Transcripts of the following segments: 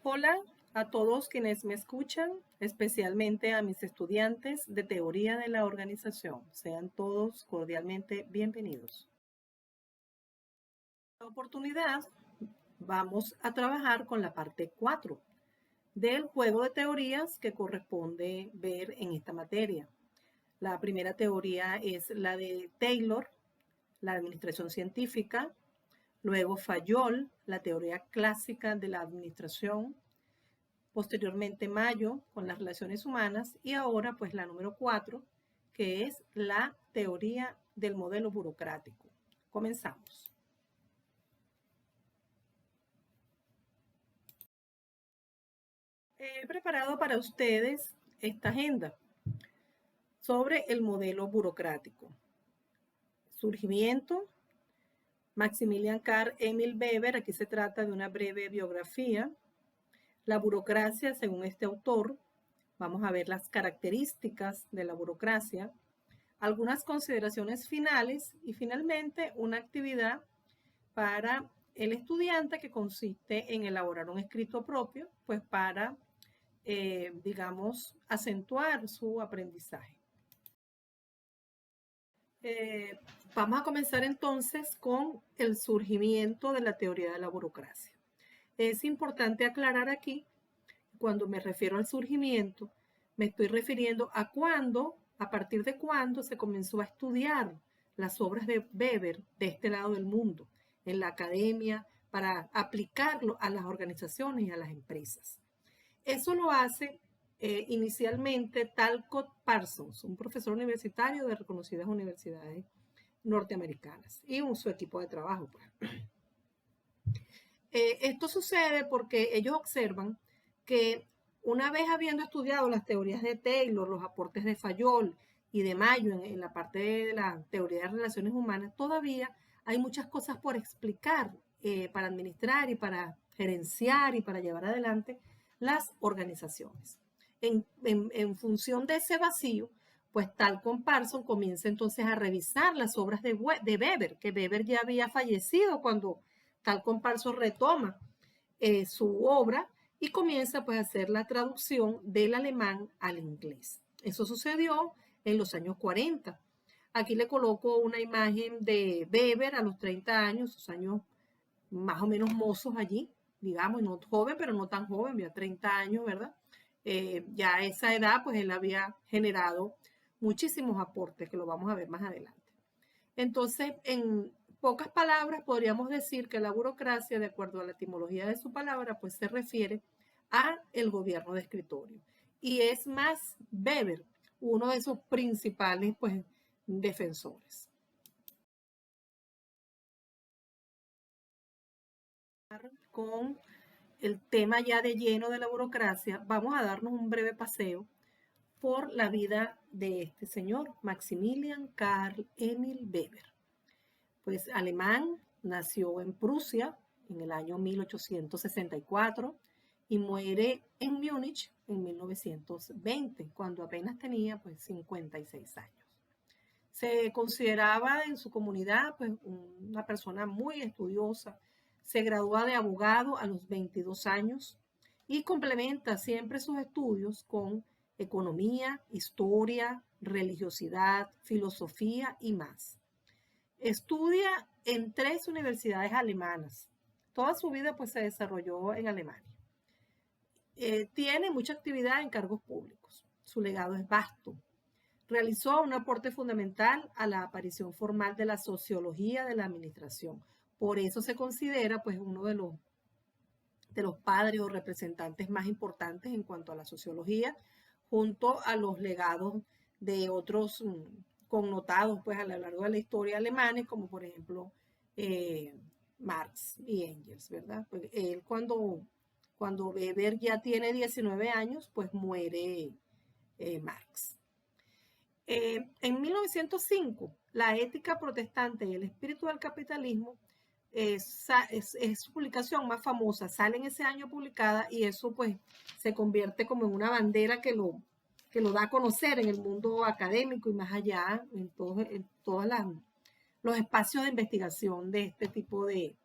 Hola a todos quienes me escuchan, especialmente a mis estudiantes de teoría de la organización. Sean todos cordialmente bienvenidos. En esta oportunidad vamos a trabajar con la parte 4 del juego de teorías que corresponde ver en esta materia. La primera teoría es la de Taylor, la administración científica. Luego Fayol, la teoría clásica de la administración. Posteriormente Mayo con las relaciones humanas y ahora pues la número 4, que es la teoría del modelo burocrático. Comenzamos. He preparado para ustedes esta agenda sobre el modelo burocrático. Surgimiento, Maximilian Karl Emil Weber, aquí se trata de una breve biografía. La burocracia, según este autor, vamos a ver las características de la burocracia, algunas consideraciones finales y finalmente una actividad para el estudiante que consiste en elaborar un escrito propio, pues para, digamos, acentuar su aprendizaje. Vamos a comenzar entonces con el surgimiento de la teoría de la burocracia. Es importante aclarar aquí, cuando me refiero al surgimiento, me estoy refiriendo a cuándo, a partir de cuándo se comenzó a estudiar las obras de Weber de este lado del mundo, en la academia, para aplicarlo a las organizaciones y a las empresas. Eso lo hace inicialmente Talcott Parsons, un profesor universitario de reconocidas universidades norteamericanas y su equipo de trabajo. Esto sucede porque ellos observan que una vez habiendo estudiado las teorías de Taylor, los aportes de Fayol y de Mayo en la parte de la teoría de relaciones humanas, todavía hay muchas cosas por explicar para administrar y para gerenciar y para llevar adelante las organizaciones. En función de ese vacío, pues Talcott Parsons comienza entonces a revisar las obras de Weber, que Weber ya había fallecido cuando Talcott Parsons retoma su obra y comienza pues a hacer la traducción del alemán al inglés. Eso sucedió en los años 40. Aquí le coloco una imagen de Weber a los 30 años, sus años más o menos mozos allí, digamos, no joven, pero no tan joven, ya 30 años, ¿verdad? Ya a esa edad, pues él había generado muchísimos aportes, que lo vamos a ver más adelante. Entonces, en pocas palabras, podríamos decir que la burocracia, de acuerdo a la etimología de su palabra, pues se refiere a el gobierno de escritorio. Y es más Weber, uno de sus principales, pues, defensores. Con el tema ya de lleno de la burocracia, vamos a darnos un breve paseo por la vida de este señor, Maximilian Karl Emil Weber. Pues alemán, nació en Prusia en el año 1864 y muere en Múnich en 1920, cuando apenas tenía pues 56 años. Se consideraba en su comunidad pues una persona muy estudiosa. Se gradúa de abogado a los 22 años y complementa siempre sus estudios con economía, historia, religiosidad, filosofía y más. Estudia en 3 universidades alemanas. Toda su vida pues se desarrolló en Alemania. Tiene mucha actividad en cargos públicos. Su legado es vasto. Realizó un aporte fundamental a la aparición formal de la sociología de la administración. Por eso se considera pues uno de los padres o representantes más importantes en cuanto a la sociología, junto a los legados de otros connotados pues a lo largo de la historia alemanes, como por ejemplo Marx y Engels, ¿verdad? Pues él cuando Weber ya tiene 19 años, pues muere Marx. En 1905, la ética protestante y el espíritu del capitalismo es su publicación más famosa, sale en ese año publicada y eso pues se convierte como en una bandera que lo da a conocer en el mundo académico y más allá, en todos los espacios de investigación de este tipo de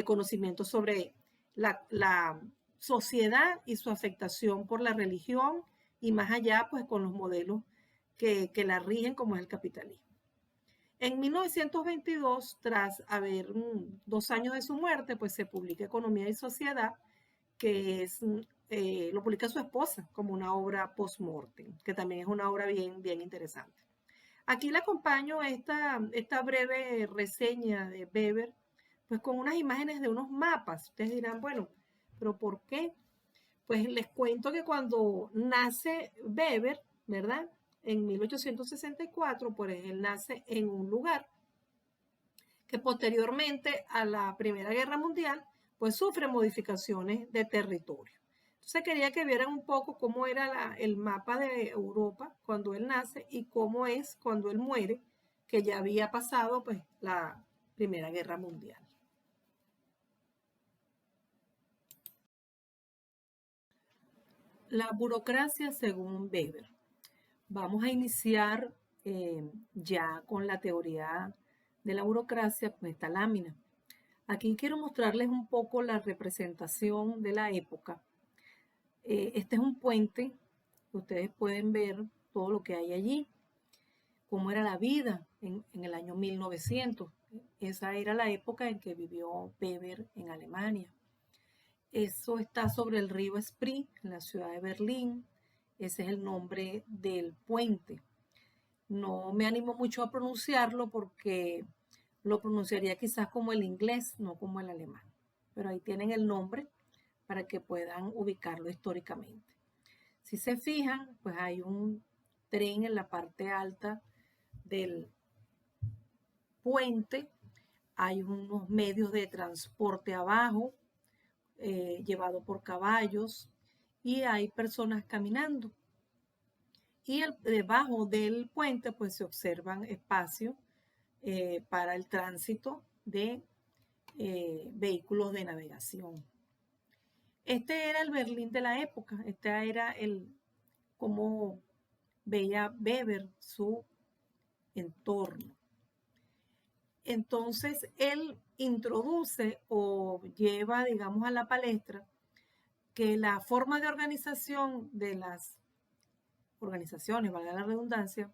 conocimientos sobre la sociedad y su afectación por la religión y más allá, pues con los modelos que la rigen, como es el capitalismo. En 1922, tras haber 2 años de su muerte, pues se publica Economía y Sociedad, que es, lo publica su esposa como una obra post-mortem, que también es una obra bien, bien interesante. Aquí le acompaño esta breve reseña de Weber, pues con unas imágenes de unos mapas. Ustedes dirán, bueno, pero ¿por qué? Pues les cuento que cuando nace Weber, ¿verdad? En 1864, pues él nace en un lugar que posteriormente a la Primera Guerra Mundial, pues sufre modificaciones de territorio. Entonces quería que vieran un poco cómo era el mapa de Europa cuando él nace y cómo es cuando él muere, que ya había pasado pues la Primera Guerra Mundial. La burocracia según Weber. Vamos a iniciar ya con la teoría de la burocracia, pues esta lámina. Aquí quiero mostrarles un poco la representación de la época. Este es un puente, ustedes pueden ver todo lo que hay allí, cómo era la vida en el año 1900. Esa era la época en que vivió Weber en Alemania. Eso está sobre el río Spree, en la ciudad de Berlín. Ese es el nombre del puente. No me animo mucho a pronunciarlo porque lo pronunciaría quizás como el inglés, no como el alemán. Pero ahí tienen el nombre para que puedan ubicarlo históricamente. Si se fijan, pues hay un tren en la parte alta del puente, hay unos medios de transporte abajo, llevado por caballos, y hay personas caminando. Y debajo del puente, pues se observan espacios para el tránsito de vehículos de navegación. Este era el Berlín de la época, este era cómo veía Weber su entorno. Entonces, él introduce o lleva, digamos, a la palestra que la forma de organización de las organizaciones, valga la redundancia,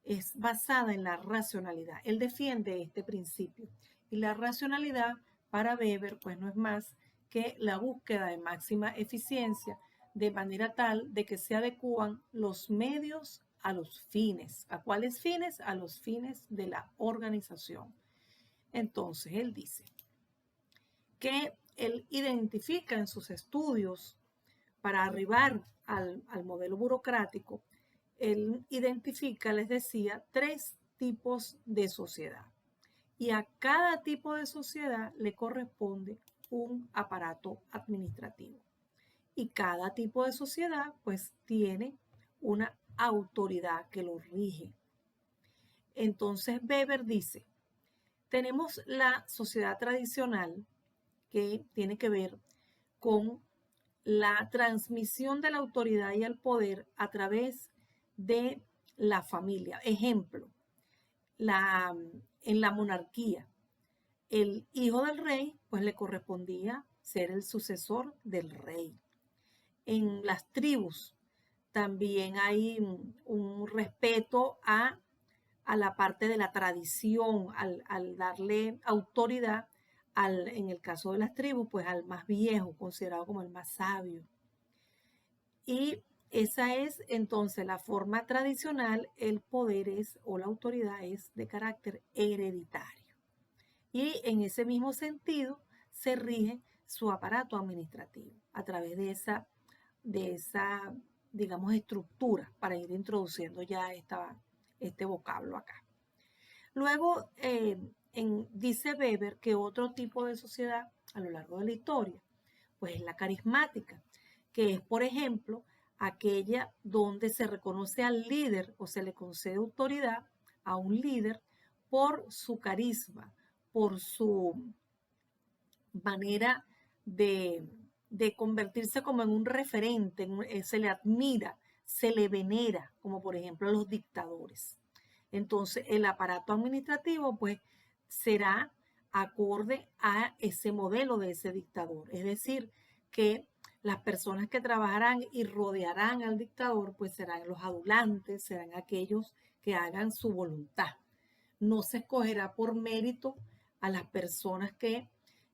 es basada en la racionalidad. Él defiende este principio. Y la racionalidad para Weber, pues no es más que la búsqueda de máxima eficiencia de manera tal de que se adecúan los medios a los fines. ¿A cuáles fines? A los fines de la organización. Entonces, él dice que él identifica en sus estudios para arribar al modelo burocrático, él identifica, les decía, 3 tipos de sociedad. Y a cada tipo de sociedad le corresponde un aparato administrativo. Y cada tipo de sociedad, pues, tiene una autoridad que lo rige. Entonces, Weber dice, tenemos la sociedad tradicional que tiene que ver con la transmisión de la autoridad y el poder a través de la familia. Ejemplo, en la monarquía, el hijo del rey, pues le correspondía ser el sucesor del rey. En las tribus también hay un respeto a la parte de la tradición, al darle autoridad, en el caso de las tribus, pues al más viejo, considerado como el más sabio. Y esa es entonces la forma tradicional, el poder o la autoridad es de carácter hereditario. Y en ese mismo sentido se rige su aparato administrativo a través de esa digamos, estructura para ir introduciendo ya este vocablo acá. Luego, dice Weber que otro tipo de sociedad a lo largo de la historia, pues es la carismática, que es, por ejemplo, aquella donde se reconoce al líder o se le concede autoridad a un líder por su carisma, por su manera de convertirse como en un referente, se le admira, se le venera, como por ejemplo a los dictadores. Entonces, el aparato administrativo, pues, será acorde a ese modelo de ese dictador. Es decir, que las personas que trabajarán y rodearán al dictador, pues serán los adulantes, serán aquellos que hagan su voluntad. No se escogerá por mérito a las personas que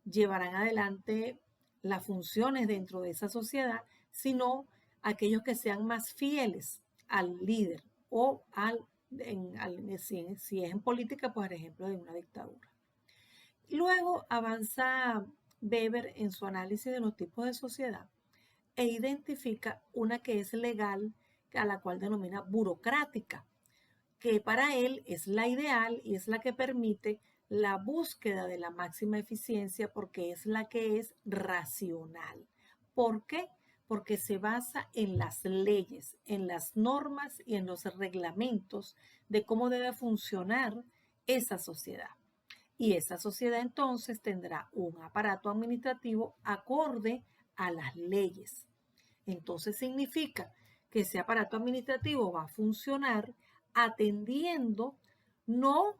llevarán adelante las funciones dentro de esa sociedad, sino aquellos que sean más fieles al líder o si es en política, por ejemplo, de una dictadura. Luego avanza Weber en su análisis de los tipos de sociedad e identifica una que es legal, a la cual denomina burocrática, que para él es la ideal y es la que permite la búsqueda de la máxima eficiencia porque es la que es racional. ¿Por qué? Porque se basa en las leyes, en las normas y en los reglamentos de cómo debe funcionar esa sociedad. Y esa sociedad entonces tendrá un aparato administrativo acorde a las leyes. Entonces significa que ese aparato administrativo va a funcionar atendiendo no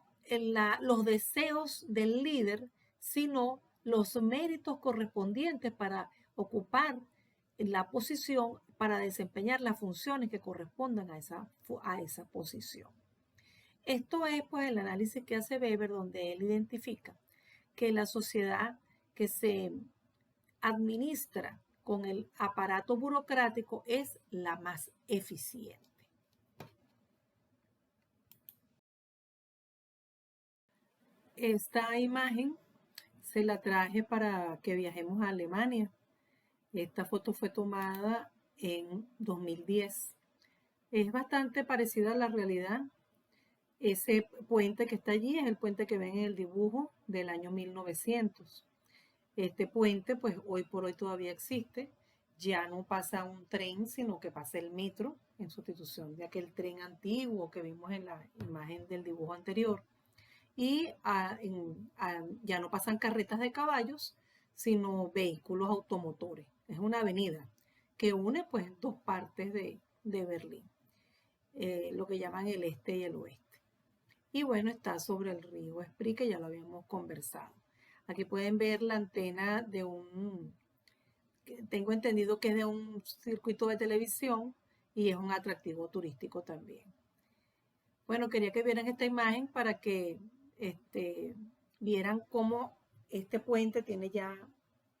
los deseos del líder, sino los méritos correspondientes para ocupar la posición, para desempeñar las funciones que correspondan a esa posición. Esto es pues el análisis que hace Weber, donde él identifica que la sociedad que se administra con el aparato burocrático es la más eficiente. Esta imagen se la traje para que viajemos a Alemania. Esta foto fue tomada en 2010. Es bastante parecida a la realidad. Ese puente que está allí es el puente que ven en el dibujo del año 1900. Este puente, pues hoy por hoy todavía existe. Ya no pasa un tren, sino que pasa el metro, en sustitución de aquel tren antiguo que vimos en la imagen del dibujo anterior. Y ya no pasan carretas de caballos, sino vehículos automotores. Es una avenida que une pues dos partes de Berlín, lo que llaman el este y el oeste. Y bueno, está sobre el río Spree, que ya lo habíamos conversado. Aquí pueden ver la antena de tengo entendido que es de un circuito de televisión y es un atractivo turístico también. Bueno, quería que vieran esta imagen para que vieran cómo este puente tiene ya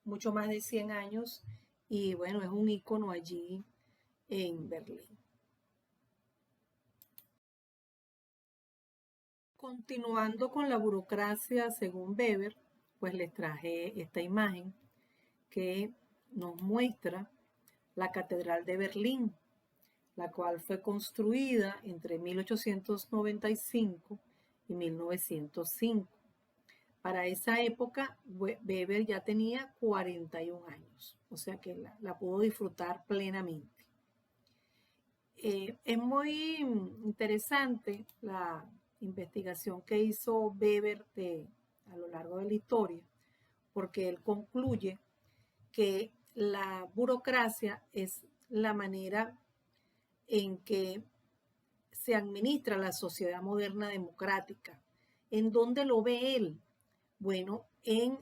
mucho más de 100 años y bueno, es un ícono allí en Berlín. Continuando con la burocracia según Weber, pues les traje esta imagen que nos muestra la Catedral de Berlín, la cual fue construida entre 1895 y 1905. Para esa época, Weber ya tenía 41 años, o sea que la pudo disfrutar plenamente. Es muy interesante la investigación que hizo Weber a lo largo de la historia, porque él concluye que la burocracia es la manera en que se administra la sociedad moderna democrática. ¿En dónde lo ve él? Bueno, él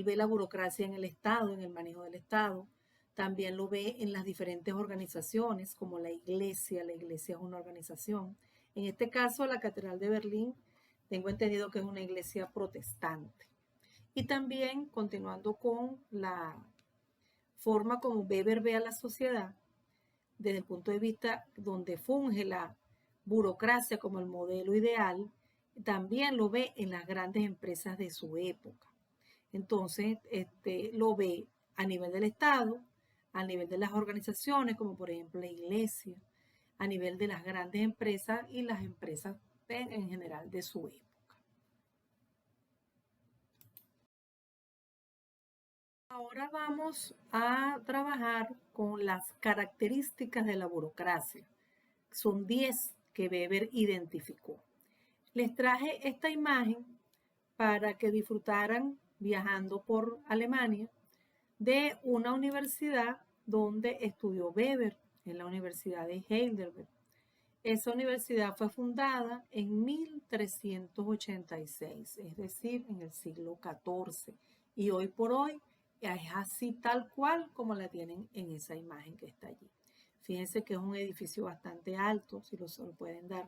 ve la burocracia en el Estado, en el manejo del Estado. También lo ve en las diferentes organizaciones, como la iglesia. La iglesia es una organización. En este caso, la Catedral de Berlín, tengo entendido que es una iglesia protestante. Y también, continuando con la forma como Weber ve a la sociedad, desde el punto de vista donde funge la burocracia como el modelo ideal, también lo ve en las grandes empresas de su época. Entonces, lo ve a nivel del Estado, a nivel de las organizaciones, como por ejemplo la iglesia, a nivel de las grandes empresas y las empresas en general de su época. Ahora vamos a trabajar con las características de la burocracia. Son 10 que Weber identificó. Les traje esta imagen para que disfrutaran viajando por Alemania de una universidad donde estudió Weber, en la Universidad de Heidelberg. Esa universidad fue fundada en 1386, es decir, en el siglo XIV, y hoy por hoy es así tal cual como la tienen en esa imagen que está allí. Fíjense que es un edificio bastante alto, si lo pueden dar,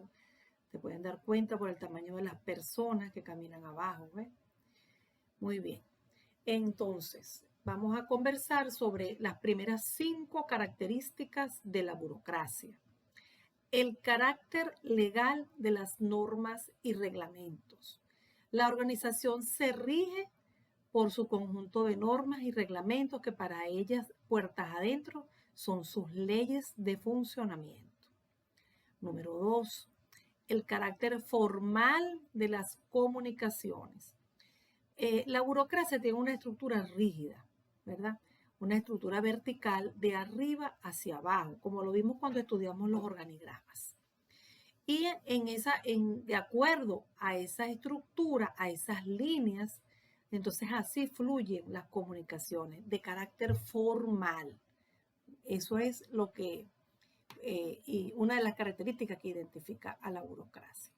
se pueden dar cuenta por el tamaño de las personas que caminan abajo, ¿ves? Muy bien. Entonces, vamos a conversar sobre las primeras 5 características de la burocracia. El carácter legal de las normas y reglamentos. La organización se rige por su conjunto de normas y reglamentos que para ellas, puertas adentro, son sus leyes de funcionamiento. Número 2. El carácter formal de las comunicaciones. La burocracia tiene una estructura rígida, ¿verdad? Una estructura vertical de arriba hacia abajo, como lo vimos cuando estudiamos los organigramas. Y de acuerdo a esa estructura, a esas líneas, entonces así fluyen las comunicaciones de carácter formal. Eso es lo que, y una de las características que identifica a la burocracia.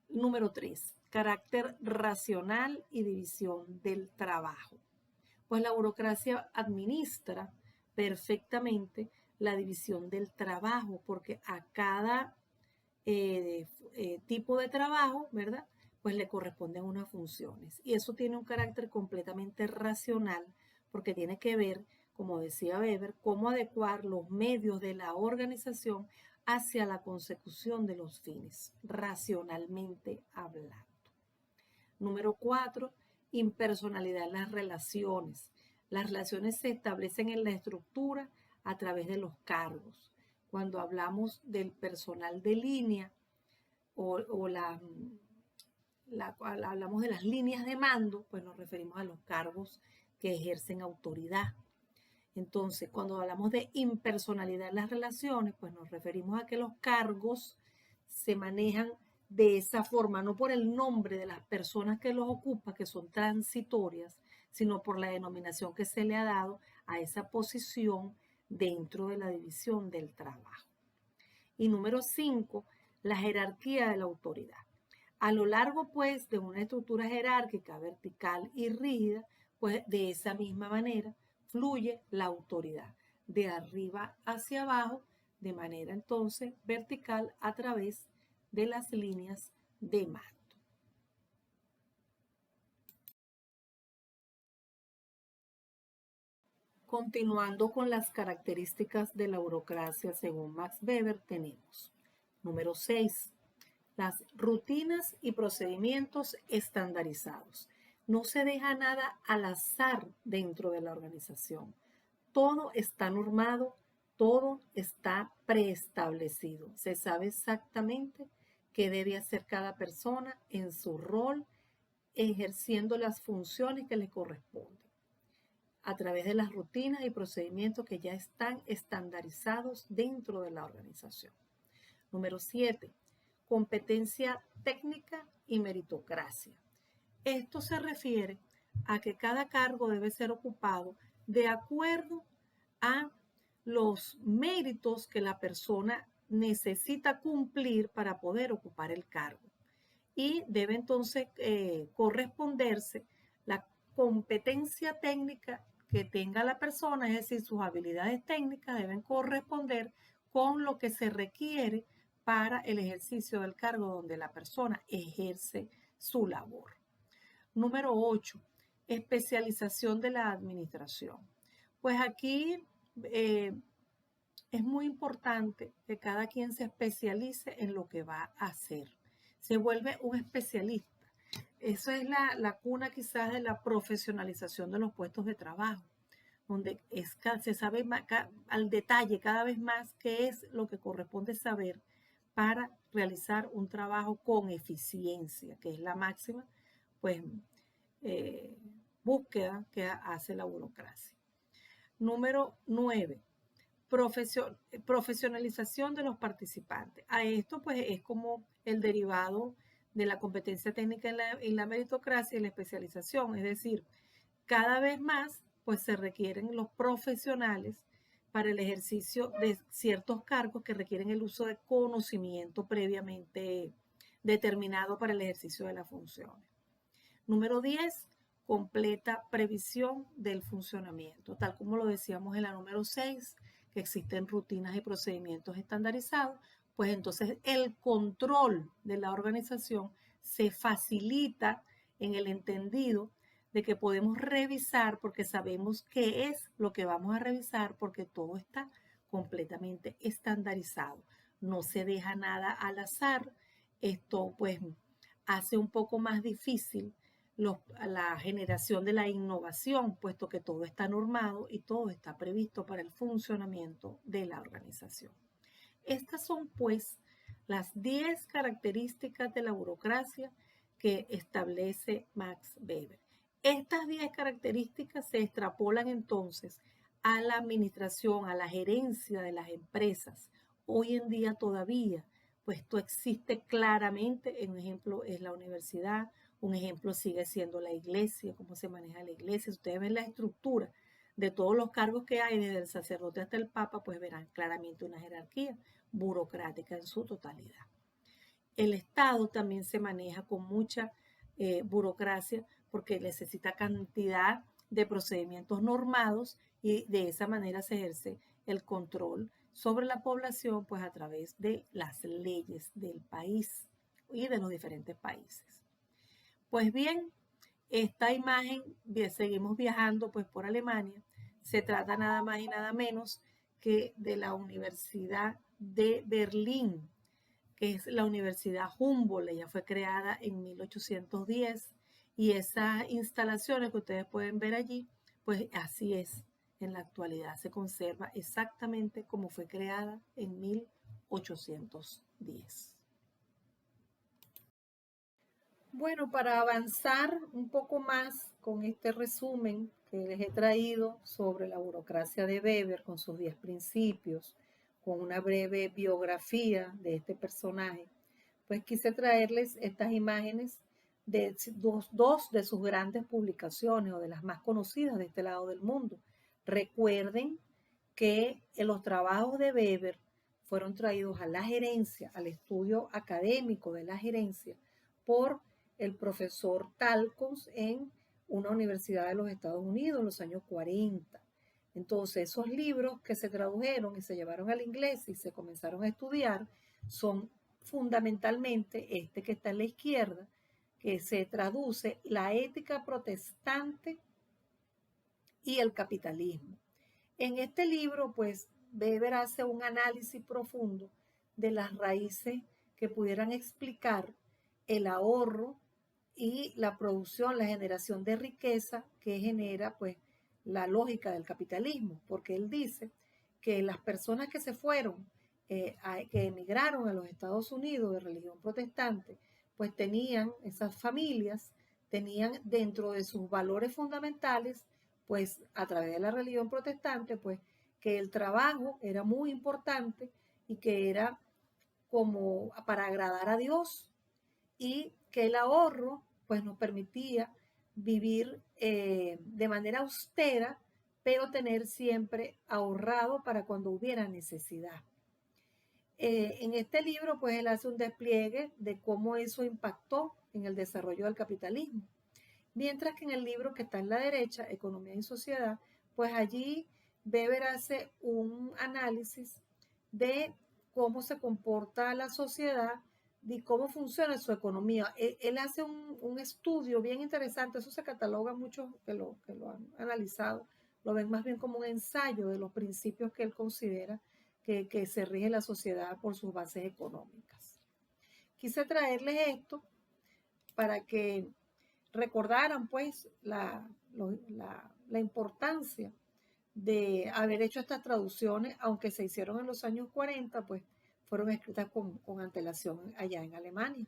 Número 3, carácter racional y división del trabajo. Pues la burocracia administra perfectamente la división del trabajo, porque a cada tipo de trabajo, ¿verdad? Pues le corresponden unas funciones. Y eso tiene un carácter completamente racional, porque tiene que ver, como decía Weber, cómo adecuar los medios de la organización hacia la consecución de los fines, racionalmente hablando. Número 4, impersonalidad en las relaciones. Las relaciones se establecen en la estructura a través de los cargos. Cuando hablamos del personal de línea hablamos de las líneas de mando, pues nos referimos a los cargos que ejercen autoridad. Entonces, cuando hablamos de impersonalidad en las relaciones, pues nos referimos a que los cargos se manejan de esa forma, no por el nombre de las personas que los ocupan, que son transitorias, sino por la denominación que se le ha dado a esa posición dentro de la división del trabajo. Y número 5, la jerarquía de la autoridad. A lo largo, pues, de una estructura jerárquica, vertical y rígida, pues de esa misma manera fluye la autoridad, de arriba hacia abajo, de manera entonces vertical a través de las líneas de mando. Continuando con las características de la burocracia según Max Weber, tenemos número 6, las rutinas y procedimientos estandarizados. No se deja nada al azar dentro de la organización. Todo está normado, todo está preestablecido. Se sabe exactamente qué debe hacer cada persona en su rol, ejerciendo las funciones que le corresponden a través de las rutinas y procedimientos que ya están estandarizados dentro de la organización. Número 7, competencia técnica y meritocracia. Esto se refiere a que cada cargo debe ser ocupado de acuerdo a los méritos que la persona necesita cumplir para poder ocupar el cargo. Y debe entonces corresponderse la competencia técnica que tenga la persona, es decir, sus habilidades técnicas deben corresponder con lo que se requiere para el ejercicio del cargo donde la persona ejerce su labor. Número 8, especialización de la administración. Pues aquí es muy importante que cada quien se especialice en lo que va a hacer. Se vuelve un especialista. Esa es la cuna quizás de la profesionalización de los puestos de trabajo, donde se sabe al detalle cada vez más qué es lo que corresponde saber para realizar un trabajo con eficiencia, que es la máxima pues, búsqueda que hace la burocracia. Número 9, profesionalización de los participantes. A esto pues es como el derivado de la competencia técnica en la meritocracia y la especialización, es decir, cada vez más pues se requieren los profesionales para el ejercicio de ciertos cargos que requieren el uso de conocimiento previamente determinado para el ejercicio de las funciones. Número 10, completa previsión del funcionamiento, tal como lo decíamos en la número 6, que existen rutinas y procedimientos estandarizados, pues entonces el control de la organización se facilita en el entendido de que podemos revisar porque sabemos qué es lo que vamos a revisar porque todo está completamente estandarizado. No se deja nada al azar. Esto pues hace un poco más difícil la generación de la innovación, puesto que todo está normado y todo está previsto para el funcionamiento de la organización. Estas son pues las 10 características de la burocracia que establece Max Weber. Estas 10 características se extrapolan entonces a la administración, a la gerencia de las empresas. Hoy en día todavía, pues esto existe claramente. Un ejemplo es la universidad, un ejemplo sigue siendo la iglesia, cómo se maneja la iglesia. Si ustedes ven la estructura de todos los cargos que hay, desde el sacerdote hasta el papa, pues verán claramente una jerarquía burocrática en su totalidad. El Estado también se maneja con mucha burocracia porque necesita cantidad de procedimientos normados y de esa manera se ejerce el control sobre la población pues a través de las leyes del país y de los diferentes países. Pues bien, esta imagen, seguimos viajando pues por Alemania, se trata nada más y nada menos que de la Universidad de Berlín, que es la Universidad Humboldt. Ella fue creada en 1810 y esas instalaciones que ustedes pueden ver allí, pues así es en la actualidad, se conserva exactamente como fue creada en 1810. Bueno, para avanzar un poco más con este resumen que les he traído sobre la burocracia de Weber con sus 10 principios, con una breve biografía de este personaje, pues quise traerles estas imágenes de dos de sus grandes publicaciones o de las más conocidas de este lado del mundo. Recuerden que los trabajos de Weber fueron traídos a la gerencia, al estudio académico de la gerencia, por el profesor Talcott en una universidad de los Estados Unidos en los años 40. Entonces, esos libros que se tradujeron y se llevaron al inglés y se comenzaron a estudiar son fundamentalmente este que está en la izquierda, que se traduce La ética protestante y el capitalismo. En este libro, pues, Weber hace un análisis profundo de las raíces que pudieran explicar el ahorro y la producción, la generación de riqueza que genera, pues, la lógica del capitalismo, porque él dice que las personas que se fueron, que emigraron a los Estados Unidos de religión protestante, pues tenían, esas familias, tenían dentro de sus valores fundamentales, pues a través de la religión protestante, pues que el trabajo era muy importante y que era como para agradar a Dios y que el ahorro pues nos permitía vivir de manera austera, pero tener siempre ahorrado para cuando hubiera necesidad. En este libro pues él hace un despliegue de cómo eso impactó en el desarrollo del capitalismo. Mientras que en el libro que está en la derecha, Economía y Sociedad, pues allí Weber hace un análisis de cómo se comporta la sociedad y cómo funciona su economía. Él hace un estudio bien interesante, eso se cataloga muchos que lo han analizado, lo ven más bien como un ensayo de los principios que él considera que se rige la sociedad por sus bases económicas. Quise traerles esto para que recordaran pues la importancia de haber hecho estas traducciones, aunque se hicieron en los años 40, pues fueron escritas con antelación allá en Alemania.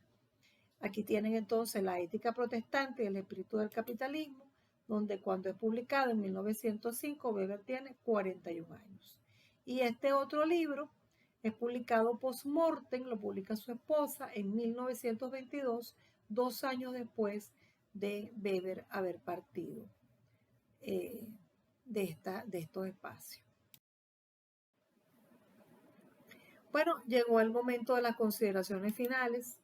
Aquí tienen entonces La ética protestante y el espíritu del capitalismo, donde cuando es publicado en 1905, Weber tiene 41 años. Y este otro libro es publicado post-mortem, lo publica su esposa en 1922, 2 años después de Weber haber partido de estos espacios. Bueno, llegó el momento de las consideraciones finales.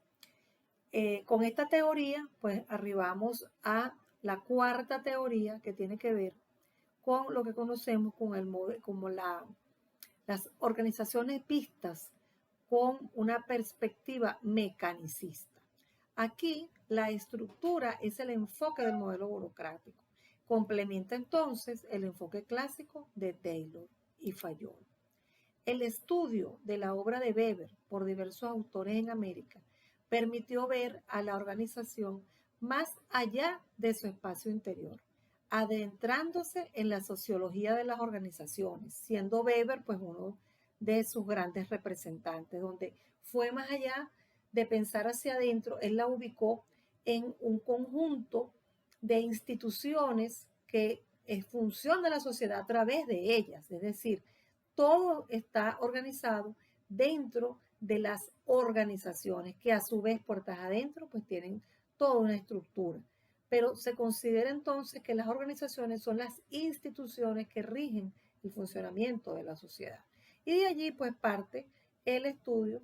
Con esta teoría, pues arribamos a la cuarta teoría, que tiene que ver con lo que conocemos como las organizaciones vistas con una perspectiva mecanicista. Aquí la estructura es el enfoque del modelo burocrático. Complementa entonces el enfoque clásico de Taylor y Fayol. El estudio de la obra de Weber por diversos autores en América permitió ver a la organización más allá de su espacio interior, adentrándose en la sociología de las organizaciones, siendo Weber pues uno de sus grandes representantes, donde fue más allá de pensar hacia adentro, él la ubicó en un conjunto de instituciones que es función de la sociedad a través de ellas, es decir, todo está organizado dentro de las organizaciones, que a su vez puertas adentro pues tienen toda una estructura. Pero se considera entonces que las organizaciones son las instituciones que rigen el funcionamiento de la sociedad. Y de allí pues parte el estudio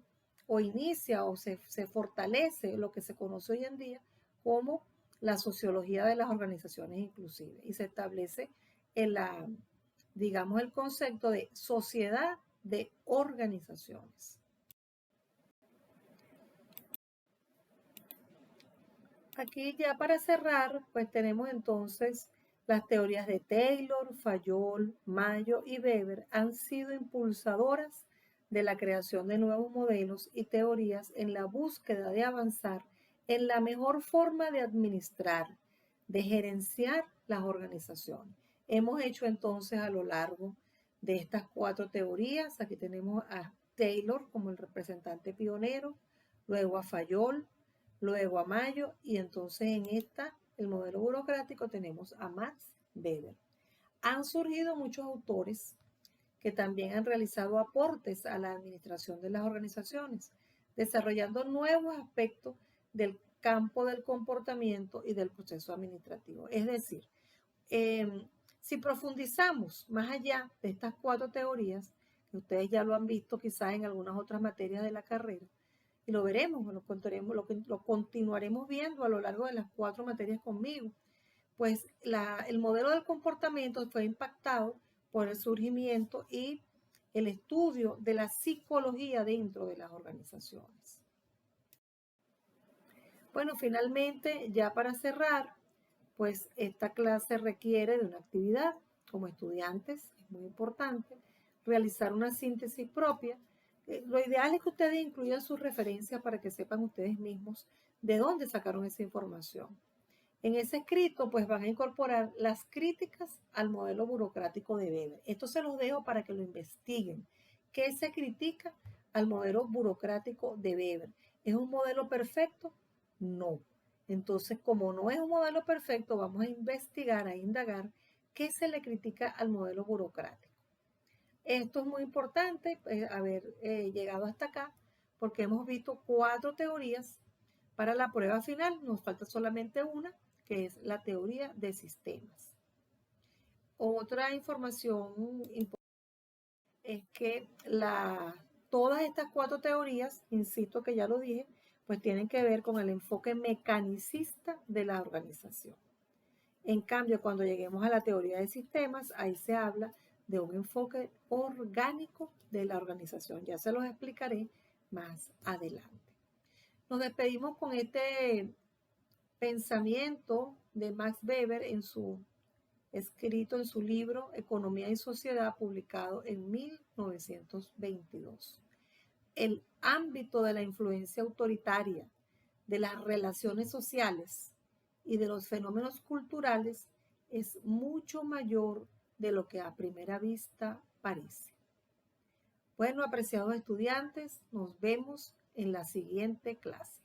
o inicia o se fortalece lo que se conoce hoy en día como la sociología de las organizaciones inclusive, y se establece digamos, el concepto de sociedad de organizaciones. Aquí ya para cerrar, pues tenemos entonces las teorías de Taylor, Fayol, Mayo y Weber han sido impulsadoras de la creación de nuevos modelos y teorías en la búsqueda de avanzar en la mejor forma de administrar, de gerenciar las organizaciones. Hemos hecho entonces a lo largo de estas 4 teorías, aquí tenemos a Taylor como el representante pionero, luego a Fayol, luego a Mayo, y entonces en el modelo burocrático, tenemos a Max Weber. Han surgido muchos autores que también han realizado aportes a la administración de las organizaciones, desarrollando nuevos aspectos del campo del comportamiento y del proceso administrativo. Es decir, si profundizamos más allá de estas 4 teorías, que ustedes ya lo han visto quizás en algunas otras materias de la carrera, y lo veremos, lo continuaremos viendo a lo largo de las 4 materias conmigo, pues el modelo del comportamiento fue impactado por el surgimiento y el estudio de la psicología dentro de las organizaciones. Bueno, finalmente, ya para cerrar, pues esta clase requiere de una actividad. Como estudiantes, es muy importante realizar una síntesis propia. Lo ideal es que ustedes incluyan sus referencias para que sepan ustedes mismos de dónde sacaron esa información. En ese escrito, pues van a incorporar las críticas al modelo burocrático de Weber. Esto se los dejo para que lo investiguen. ¿Qué se critica al modelo burocrático de Weber? ¿Es un modelo perfecto? No. Entonces, como no es un modelo perfecto, vamos a investigar, a indagar qué se le critica al modelo burocrático. Esto es muy importante, haber llegado hasta acá, porque hemos visto 4 teorías para la prueba final. Nos falta solamente una, que es la teoría de sistemas. Otra información importante es que todas estas 4 teorías, insisto que ya lo dije, pues tienen que ver con el enfoque mecanicista de la organización. En cambio, cuando lleguemos a la teoría de sistemas, ahí se habla de un enfoque orgánico de la organización. Ya se los explicaré más adelante. Nos despedimos con este pensamiento de Max Weber escrito en su libro Economía y Sociedad, publicado en 1922. El ámbito de la influencia autoritaria, de las relaciones sociales y de los fenómenos culturales es mucho mayor de lo que a primera vista parece. Bueno, apreciados estudiantes, nos vemos en la siguiente clase.